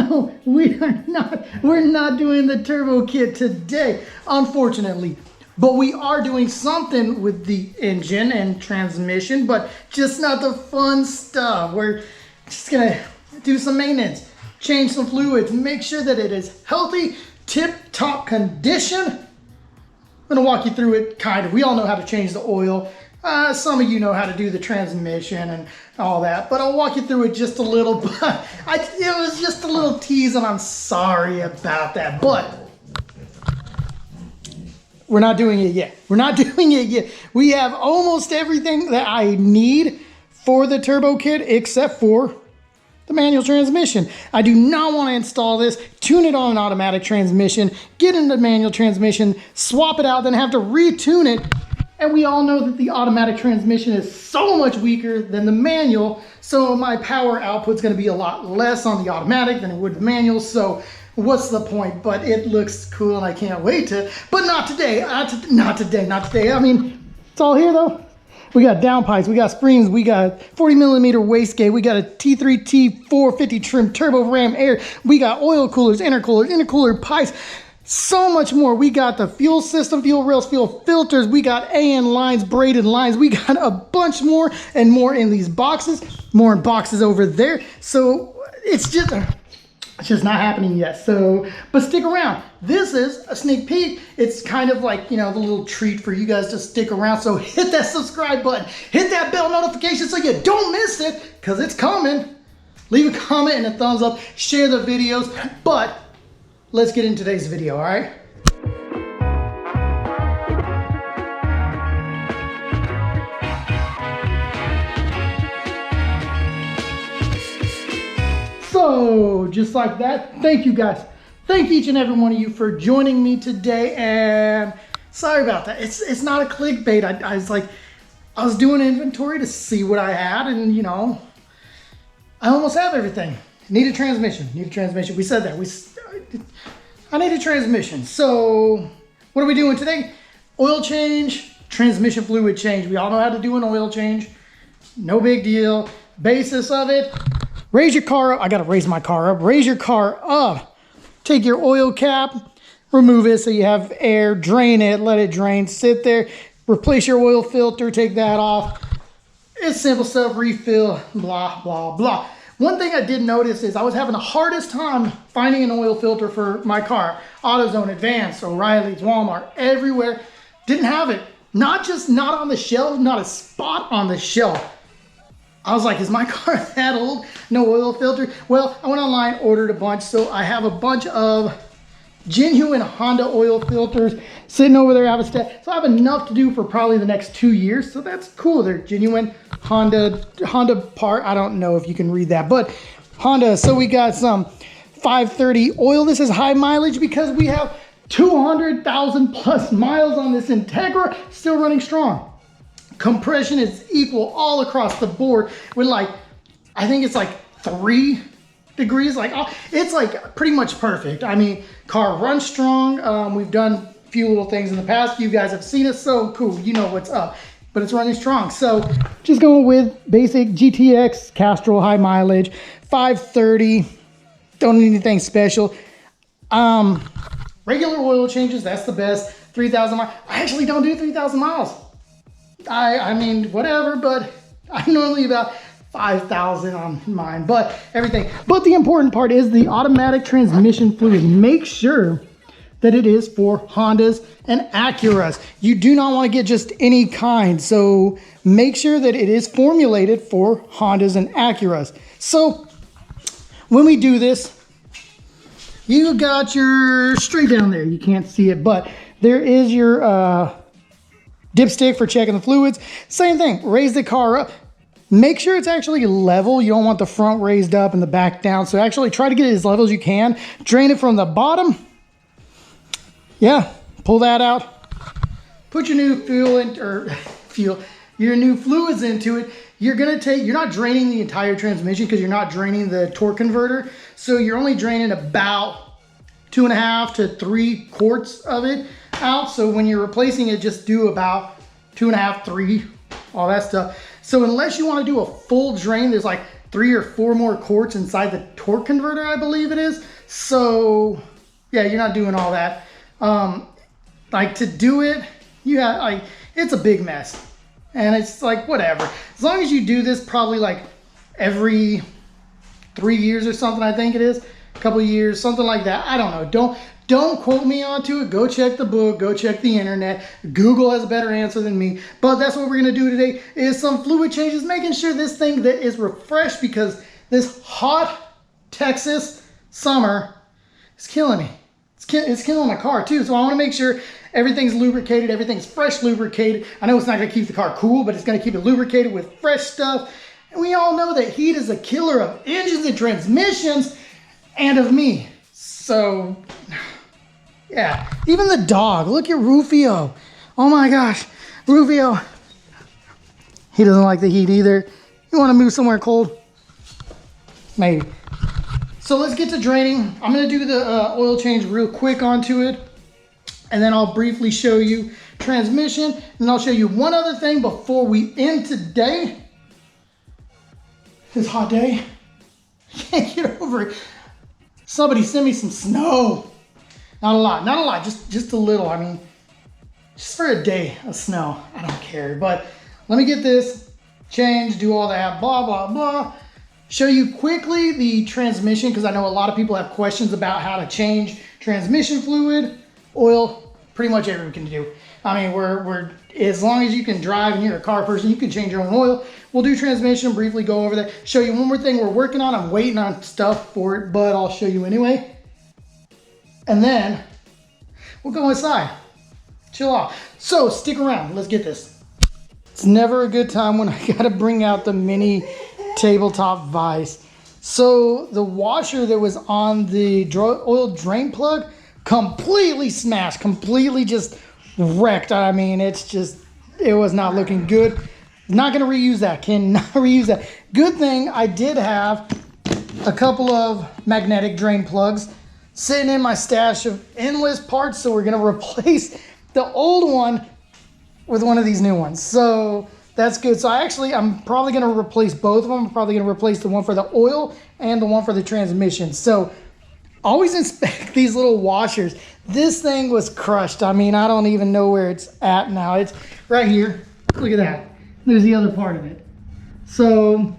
No, we're not doing the turbo kit today, unfortunately. But we are doing something with the engine and transmission, but just not the fun stuff. We're just gonna do some maintenance, change some fluids, make sure that it is healthy, tip-top condition. I'm gonna walk you through it, kind of. We all know how to change the oil. Some of you know how to do the transmission and all that, but I'll walk you through it just a little. But it was just a little tease, and I'm sorry about that. But we're not doing it yet. We're not doing it yet. We have almost everything that I need for the turbo kit except for the manual transmission. I do not want to install this, tune it on an automatic transmission, get into manual transmission, swap it out, then have to retune it. And we all know that the automatic transmission is so much weaker than the manual, so my power output's going to be a lot less on the automatic than it would the manual. So what's the point? But it looks cool and I can't wait to, but not today, not today. I mean, it's all here though. We got downpipes, we got springs, we got 40mm wastegate, we got a T3 T450 trim turbo ram air, we got oil coolers, intercooler pipes, so much more. We got the fuel system, fuel rails, fuel filters, we got AN lines, braided lines, we got a bunch more and more in these boxes, more in boxes over there. So it's just not happening yet. So, but stick around. This is a sneak peek. It's kind of like, you know, the little treat for you guys to stick around. So hit that subscribe button, hit that bell notification so you don't miss it, because it's coming. Leave a comment and a thumbs up, share the videos. But let's get into today's video, all right? So, just like that, thank you guys. Thank each and every one of you for joining me today. And sorry about that. It's not a clickbait. I was doing inventory to see what I had, and you know, I almost have everything. Need a transmission. We said that. I need a transmission. So, what are we doing today? Oil change, transmission fluid change. We all know how to do an oil change. No big deal. Basis of it. Raise your car up. I gotta raise my car up. Raise your car up. Take your oil cap, remove it so you have air, drain it, let it drain, sit there, replace your oil filter, take that off. It's simple stuff, refill, blah, blah, blah. One thing I did notice is I was having the hardest time finding an oil filter for my car. AutoZone, Advance, O'Reilly's, Walmart, everywhere. Didn't have it. Not on the shelf, not a spot on the shelf. I was like, is my car that old? No oil filter? Well, I went online, ordered a bunch, so I have a bunch of genuine Honda oil filters sitting over there. I have a stack. So I have enough to do for probably the next 2 years. So that's cool. They're genuine Honda part. I don't know if you can read that, but Honda. So we got some 530 oil. This is high mileage because we have 200,000 plus miles on this Integra, still running strong. Compression is equal all across the board with I think it's 3 degrees. It's pretty much perfect. I mean, car runs strong. We've done a few little things in the past. You guys have seen it, so cool. You know what's up, but it's running strong. So just going with basic GTX Castrol high mileage, 530. Don't need anything special. Regular oil changes, that's the best. 3,000 miles. I actually don't do 3,000 miles. I mean, whatever, but I'm normally about 5,000 on mine, but everything. But the important part is the automatic transmission fluid. Make sure that it is for Hondas and Acuras. You do not want to get just any kind, so make sure that it is formulated for Hondas and Acuras. So when we do this, you got your straight down there. You can't see it, but there is your dipstick for checking the fluids. Same thing, raise the car up. Make sure it's actually level. You don't want the front raised up and the back down. So actually try to get it as level as you can. Drain it from the bottom. Yeah, pull that out. Put your new your new fluids into it. You're not draining the entire transmission because you're not draining the torque converter. So you're only draining about 2.5 to 3 quarts of it out. So when you're replacing it, just do about 2.5, 3, all that stuff. So unless you want to do a full drain, there's 3 or 4 more quarts inside the torque converter, I believe it is. So yeah, you're not doing all that. Like to do it, it's a big mess. And it's like, whatever. As long as you do this probably like every 3 years or something, I think it is. A couple of years, something like that. I don't know. Don't quote me onto it. Go check the book. Go check the internet. Google has a better answer than me. But that's what we're going to do today is some fluid changes, making sure this thing that is refreshed, because this hot Texas summer is killing me. It's killing my car too. So I want to make sure everything's lubricated, everything's fresh lubricated. I know it's not going to keep the car cool, but it's going to keep it lubricated with fresh stuff. And we all know that heat is a killer of engines and transmissions and of me. So yeah, even the dog. Look at Rufio. Oh my gosh, Rufio. He doesn't like the heat either. You want to move somewhere cold? Maybe. So let's get to draining. I'm going to do the oil change real quick onto it. And then I'll briefly show you transmission. And I'll show you one other thing before we end today. This hot day. I can't get over it. Somebody send me some snow. Not a lot, just a little. I mean, just for a day of snow. I don't care. But let me get this changed, do all that, blah, blah, blah. Show you quickly the transmission, because I know a lot of people have questions about how to change transmission fluid, oil, pretty much everyone can do. I mean, we're as long as you can drive and you're a car person, you can change your own oil. We'll do transmission, briefly go over that. Show you one more thing we're working on. I'm waiting on stuff for it, but I'll show you anyway. And then we'll go inside, chill out. So stick around, let's get this. It's never a good time when I gotta bring out the mini tabletop vise. So the washer that was on the oil drain plug completely smashed, completely just wrecked. I mean, it was not looking good. Not gonna reuse that, cannot reuse that. Good thing I did have a couple of magnetic drain plugs sitting in my stash of endless parts, so we're gonna replace the old one with one of these new ones. So that's good. So I'm probably gonna replace both of them. I'm probably gonna replace the one for the oil and the one for the transmission. So always inspect these little washers. This thing was crushed. I mean, I don't even know where it's at now. It's right here. Look at that. There's the other part of it. So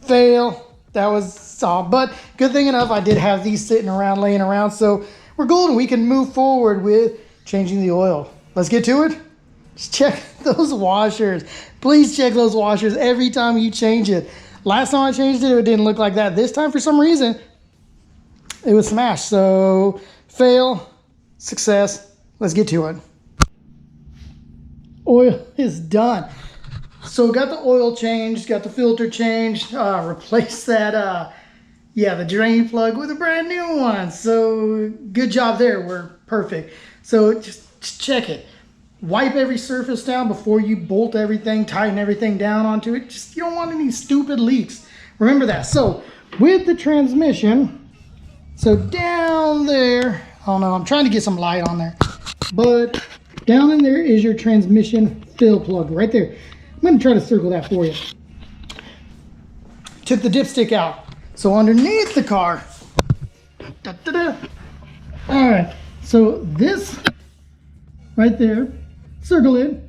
fail. That was soft, but good thing enough, I did have these sitting around, laying around, so we're golden. We can move forward with changing the oil. Let's get to it. Just check those washers. Please check those washers every time you change it. Last time I changed it, it didn't look like that. This time, for some reason, it was smashed. So fail, success. Let's get to it. Oil is done. So got the oil changed, got the filter changed, replaced that, the drain plug with a brand new one. So good job there, we're perfect. So just check it. Wipe every surface down before you bolt everything, tighten everything down onto it. You don't want any stupid leaks. Remember that. So with the transmission, so down there, I don't know, I'm trying to get some light on there, but down in there is your transmission fill plug right there. I'm going to try to circle that for you. Took the dipstick out. So underneath the car. All right. So this right there, circle it,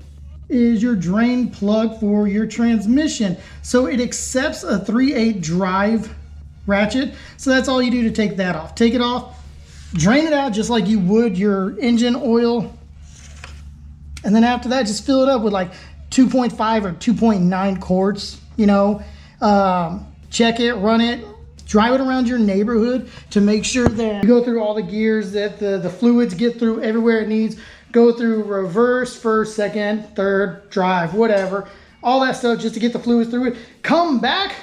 is your drain plug for your transmission. So it accepts a 3/8 drive ratchet. So that's all you do to take that off. Take it off, drain it out just like you would your engine oil. And then after that, just fill it up with like 2.5 or 2.9 quarts, check it, run it, drive it around your neighborhood to make sure that you go through all the gears, that the fluids get through everywhere it needs, go through reverse, first, second, third, drive, whatever, all that stuff just to get the fluids through it. Come back,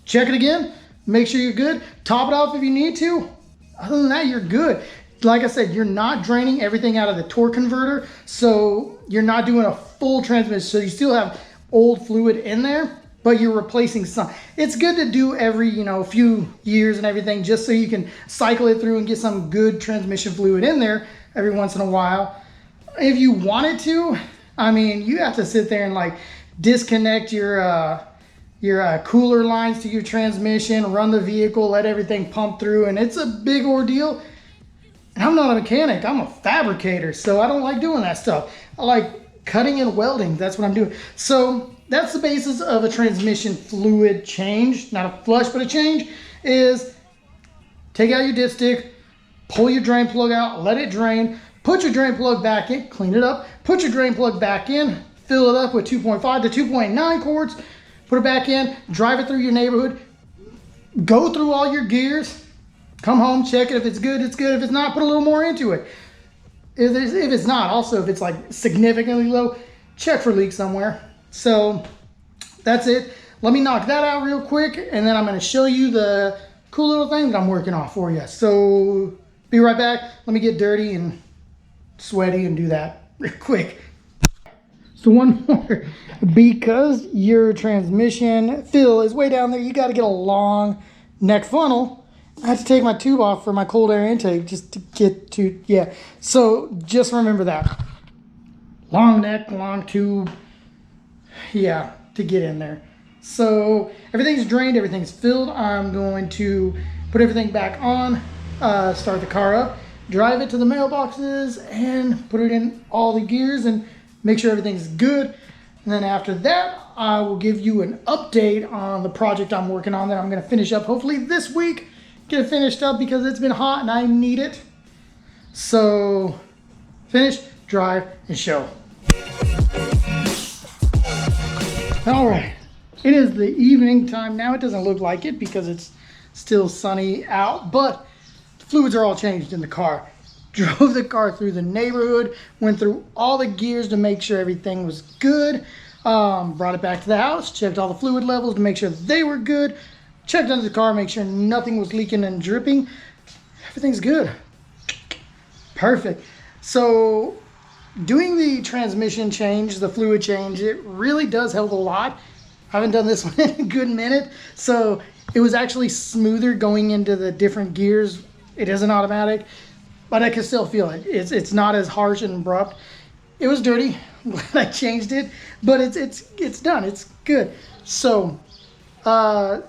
check it again, make sure you're good, top it off if you need to. Other than that, you're good. Like I said, you're not draining everything out of the torque converter, so you're not doing a full transmission. So you still have old fluid in there, but you're replacing some. It's good to do every, few years and everything, just so you can cycle it through and get some good transmission fluid in there every once in a while. If you wanted to, I mean, you have to sit there and like disconnect your your cooler lines to your transmission, run the vehicle, let everything pump through, and it's a big ordeal. And I'm not a mechanic, I'm a fabricator, so I don't like doing that stuff. I like cutting and welding, that's what I'm doing. So that's the basis of a transmission fluid change, not a flush, but a change, is take out your dipstick, pull your drain plug out, let it drain, put your drain plug back in, clean it up, put your drain plug back in, fill it up with 2.5 to 2.9 quarts, put it back in, drive it through your neighborhood, go through all your gears, come home, check it. If it's good, it's good. If it's not, put a little more into it. If it's not, also if it's like significantly low, check for leaks somewhere. So that's it. Let me knock that out real quick, and then I'm going to show you the cool little thing that I'm working on for you. So be right back. Let me get dirty and sweaty and do that real quick. So one more, because your transmission fill is way down there, you got to get a long neck funnel. I had to take my tube off for my cold air intake just to get to, yeah. So just remember that. Long neck, long tube, yeah, to get in there. So everything's drained, everything's filled. I'm going to put everything back on, start the car up, drive it to the mailboxes, and put it in all the gears and make sure everything's good. And then after that, I will give you an update on the project I'm working on that I'm going to finish up hopefully this week. Get it finished up because it's been hot and I need it. So finish, drive, and show. All right, it is the evening time now. It doesn't look like it because it's still sunny out, but the fluids are all changed in the car. Drove the car through the neighborhood, went through all the gears to make sure everything was good. Brought it back to the house, checked all the fluid levels to make sure they were good. Checked under the car, make sure nothing was leaking and dripping. Everything's good. Perfect. So doing the transmission change, the fluid change, it really does help a lot. I haven't done this one in a good minute. So it was actually smoother going into the different gears. It isn't automatic, but I can still feel it. It's not as harsh and abrupt. It was dirty. I'm glad I changed it, but it's done. It's good. So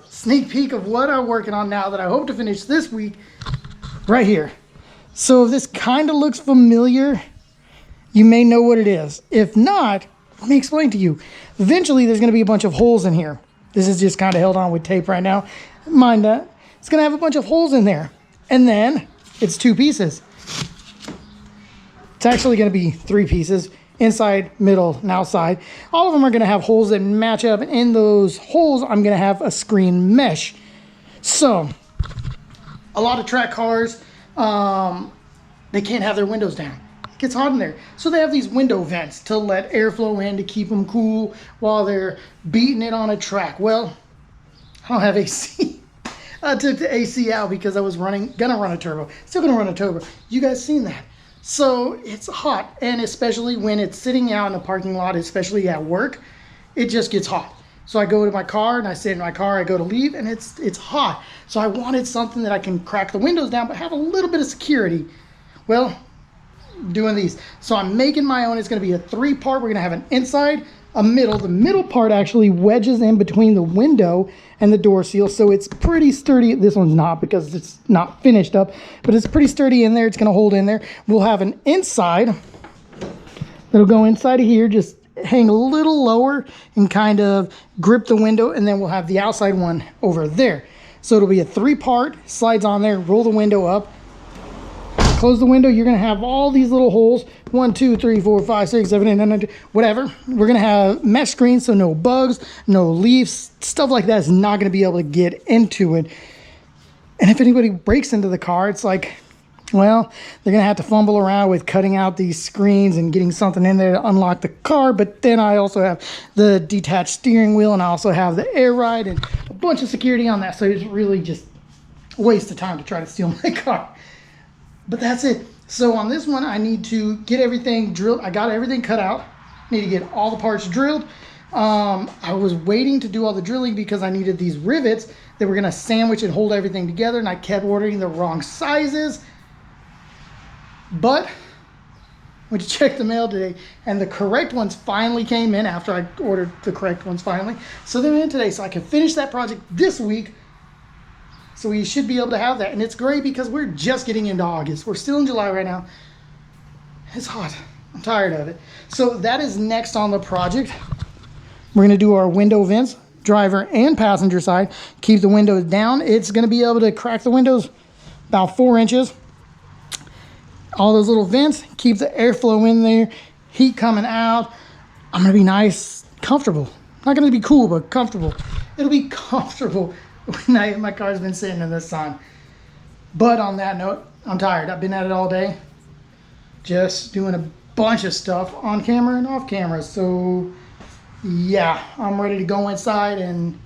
sneak peek of what I'm working on now that I hope to finish this week right here. So if this kind of looks familiar, you may know what it is. If not, let me explain to you. Eventually there's going to be a bunch of holes in here. This is just kind of held on with tape right now. Mind that. It's going to have a bunch of holes in there. And then it's 2 pieces. It's actually going to be 3 pieces. Inside, middle, and outside. All of them are going to have holes that match up. And in those holes, I'm going to have a screen mesh. So, a lot of track cars, they can't have their windows down. It gets hot in there. So they have these window vents to let airflow in to keep them cool while they're beating it on a track. Well, I don't have AC. I took the AC out because I was gonna run a turbo. Still gonna run a turbo. You guys seen that? So it's hot, and especially when it's sitting out in a parking lot, especially at work, it just gets hot. So I go to my car and I sit in my car, I go to leave, and it's hot. So I wanted something that I can crack the windows down but have a little bit of security. Well, doing these. So I'm making my own. It's going to be a 3-part. We're going to have an inside, a middle. The middle part actually wedges in between the window and the door seal, so it's pretty sturdy. This one's not because it's not finished up, but it's pretty sturdy in there. It's going to hold in there. We'll have an inside that'll go inside of here, just hang a little lower and kind of grip the window, and then we'll have the outside one over there. So it'll be a 3-part, slides on there, roll the window up, close the window. You're going to have all these little holes, 1, 2, 3, 4, 5, 6, 7, 8, 9, 10, whatever. We're going to have mesh screens, so no bugs, no leaves, stuff like that is not going to be able to get into it. And if anybody breaks into the car, it's like, well, they're going to have to fumble around with cutting out these screens and getting something in there to unlock the car. But then I also have the detached steering wheel, and I also have the air ride and a bunch of security on that. So it's really just a waste of time to try to steal my car. But that's it. So on this one, I need to get everything drilled. I got everything cut out. Need to get all the parts drilled. I was waiting to do all the drilling because I needed these rivets that were going to sandwich and hold everything together, and I kept ordering the wrong sizes. But went to check the mail today, and the correct ones finally came in after I ordered the correct ones finally. So they're in today, so I can finish that project this week. So we should be able to have that. And it's great because we're just getting into August. We're still in July right now. It's hot. I'm tired of it. So that is next on the project. We're going to do our window vents, driver and passenger side. Keep the windows down. It's going to be able to crack the windows about 4 inches. All those little vents, keep the airflow in there, heat coming out. I'm going to be nice, comfortable. Not going to be cool, but comfortable. It'll be comfortable when my car's been sitting in the sun. But on that note, I'm tired. I've been at it all day. Just doing a bunch of stuff on camera and off camera. So yeah, I'm ready to go inside and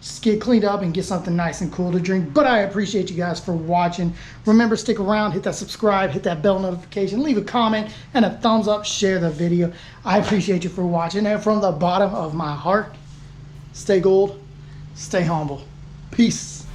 just get cleaned up and get something nice and cool to drink. But I appreciate you guys for watching. Remember, stick around, hit that subscribe, hit that bell notification, leave a comment and a thumbs up, share the video. I appreciate you for watching, and from the bottom of my heart, stay gold, stay humble. Peace.